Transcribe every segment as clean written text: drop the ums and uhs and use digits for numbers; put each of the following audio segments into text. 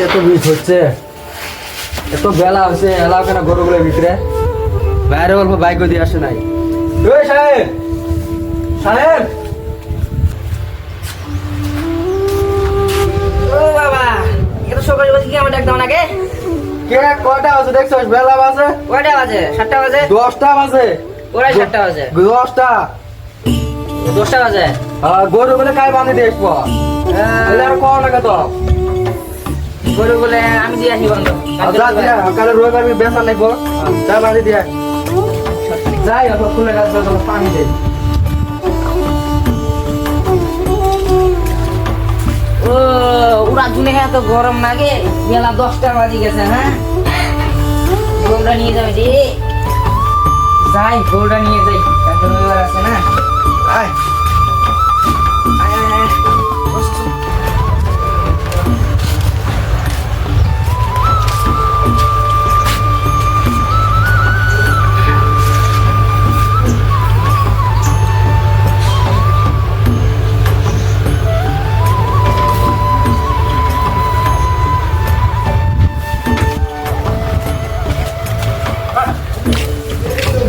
এত বিষ হচ্ছে, এত বেলা হচ্ছে, এলাও কেন গরুগুলোর ভিতরে বাইরে অল্প বাইক দিয়ে আসে নাই। ওই সাহেব, সাহেব, ও বাবা, এত সকালে বলছি কি আমার ডাক দাও নাকি? কে কয়টা বাজে দেখছো? বেলা বাজে কয়টা বাজে? 7টা বাজে? 10টা বাজে। ওরাই 7টা বাজে। 10টা 10টা বাজে। গরুগুলো কাই বাঁধে দিয়ে আসবো? আর কও না কত গরু বলে আমি দিয়ে আসি বন্ধ। কালে রবিবার বেচা লাগবো, যা বাঁধে দিয়ে যাই খুলে গাছ পানি দেয়। ও ওরা জুনে এত গরম লাগে, বেলা 10টা বাজে গেছে। হ্যাঁ, গরুটা নিয়ে যাবে রে, যাই গরুটা নিয়ে যাই, কালকে রবিবার আছে না। আয় আয়, আয়, আয়। বস, বস।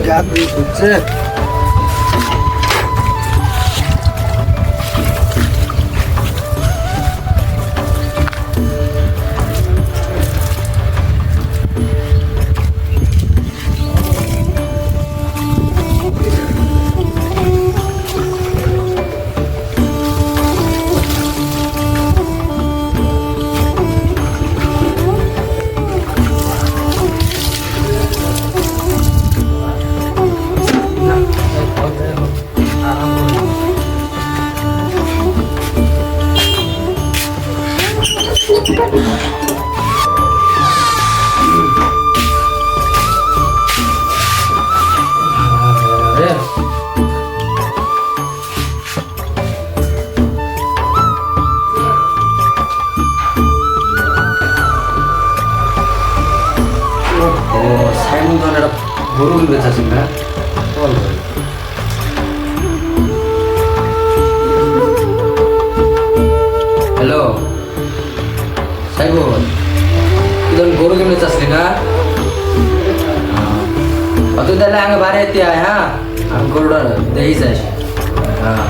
যা বিষ হচ্ছে। গরু বেচাছি না। হ্যালো সাইবুল, তুই গরু কিনতে চাসলি না? তুই তাহলে আগে বাড়ি এতে আয়। হ্যাঁ, আমি গরুটা দেখি যাস। হ্যাঁ,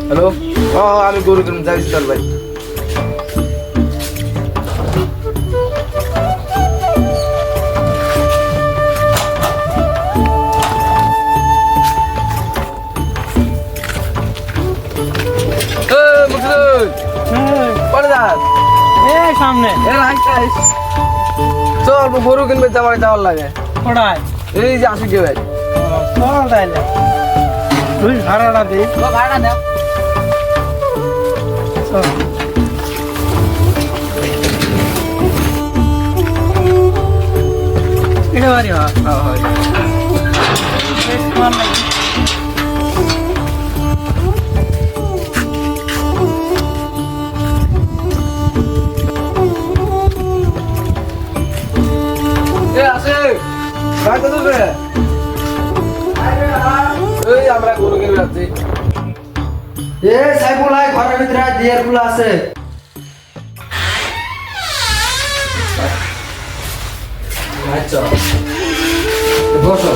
হ্যালো, আমি গরু কিনতে যাচ্ছি। চল ভাই। সামনে চল গরু কিনবে, যাওয়ার লাগে। কোথায়? এই যে আসি কে ভাই, চল তাইলে তুই ভাড়াটা দে। ভাড়া দাও। চল। এটা বাড়ি হয়। বেশ ভালো লাগে। আমরা গরু কিনবে যাচ্ছি। সাইফুল আয়, ঘরের ভিতরে ডিয়ার গুলো আছে। আচ্ছা বসো।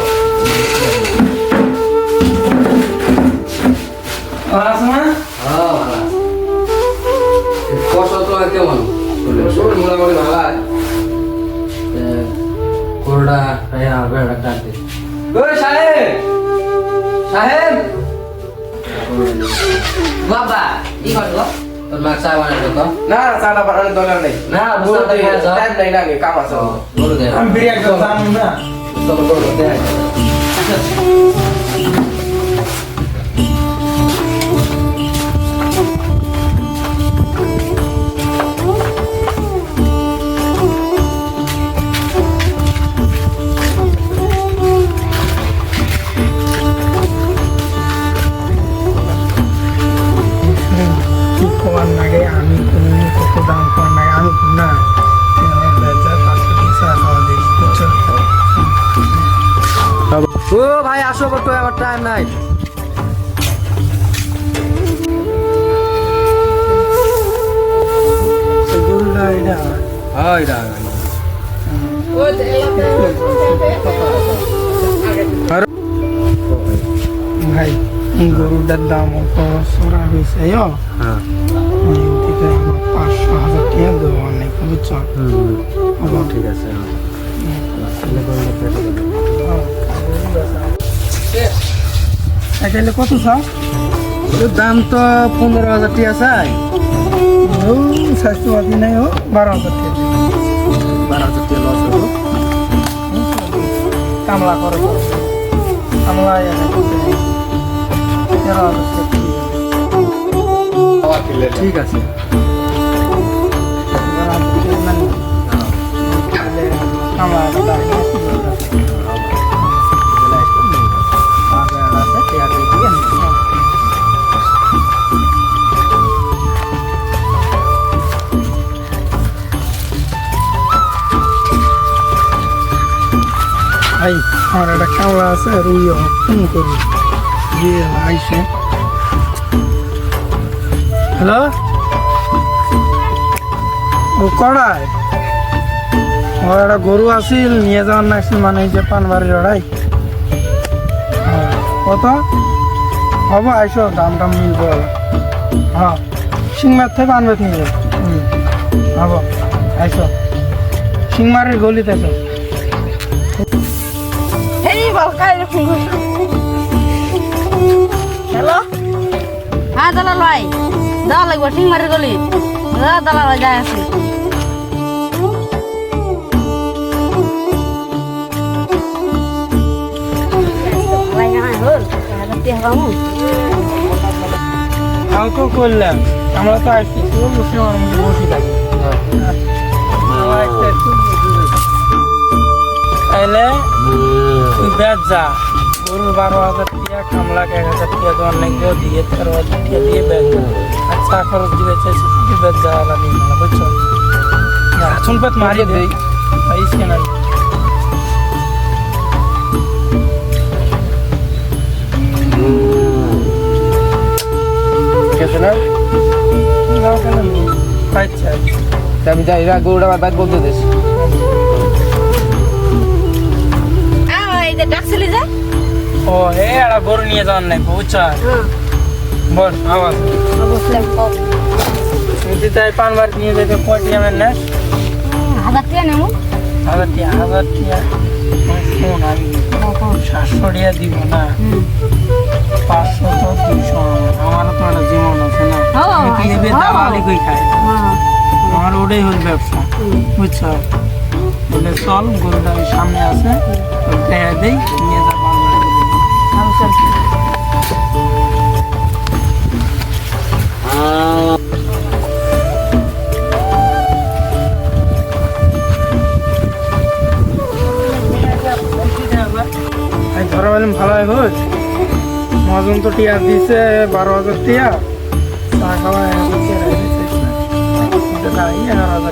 বসো তো কেমন মোটামুটি ভালো। গরুটা বেড়া কাটতে। ওই সাহেব, সাহেব বাবা কি করবো? তোর মা চা বানাবে তো? না, চাটা বানানোর দরকার নেই। না, টাইম নাই না, কাম আছে। গরু দে, আমি বিরিয়ানি জানি না। চলো গরু দে। আমি কত দাম কম নাই, আমি না 500 টাকা খাওয়া দিই। ও ভাই আসো তো, আমার টাইম নাই। গরুটা এটা হয় না ভাই গরুটার দাম অত সরা হয়েছে হ্যাঁ থেকে আমার 500,000 টাকা দেওয়া অনেক বুঝছো ঠিক আছে সাইকেলে কত চাও দাম তো 15,000 টাকা চাই। স্বাস্থ্যবাদী নাই 12,000 টাকা 12,000 টাকা লস হলো। কামলা করে কামলা 13,000 টাকা ঠিক আছে ভাই আমার একটা কামলা আছে রুই ফোন করি গিয়ে আইসে হ্যালো ও কড়াই ওর একটা গরু আসিল নিয়ে যাওয়ার না আসছিল মানে এই যে পানবাড়ির ওড়াই কত হব আইসো দাম টাম মিলবো হ্যাঁ সিংমার থেকে পানবাড়ি নিয়ে যাবো হব আইসো সিংমারের গলিতে আছো হ্যালো হ্যাঁ দালাল ভাই দাও লাগবো ঠিক মারি গলি দালাল ভাই যাই আছে তাও তো করলাম আমরা তো আসছি বসে বসে থাকি তাইলে তুই বেচ যা গরুর 12,000 টাকা কামলা 1,000 টাকা তো অনেক দিয়ে 13,000 টাকা দিয়ে বেচ যা আর চা খরচ দিবে চাইছি তুই বেচ যা আলাদা না বুঝছো আসুন পেট মারি দেই আইস কেন ঠিক আছে না আচ্ছা আমি যাই গরুটা আমার ব্যাগ বলতে দিস। ডাকছিলি যে ও হে একটা গরু নিয়ে যাওয়ার নাই বুঝছো বল আওয়াজ যদি তাই পানবার নিয়ে যেতে কয়টি আমার না 1,000 টাকা নেবো 1,000 টাকা শোন আমি 700 টাকা দিব না 500 তো 200 আমারও তো একটা জীবন আছে না আমি কি এবার দালালি কই খাই আমার ওটাই হল ব্যবসা বুঝছো বলে চল গরুটা ওই সামনে আছে দেখা দেই নিয়ে যা ধরা বললাম ভালো হয় হোক মজন তো টিয়া দিছে 12,000 টিয়া চা খাওয়া 1,000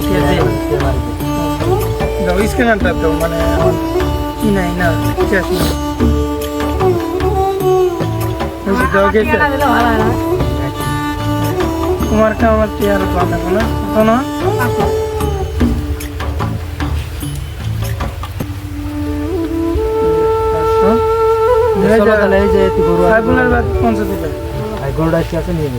টিয়া দিয়ে স্ক্যানারটা তো মানে কি নাই না ক্যাশ নেই তোমার কে আমার টিয়ার বানাবো না তো না এই যে তুই গরু সাইবুলের বাদ 50 দিবে গরুটা আছে নিয়ে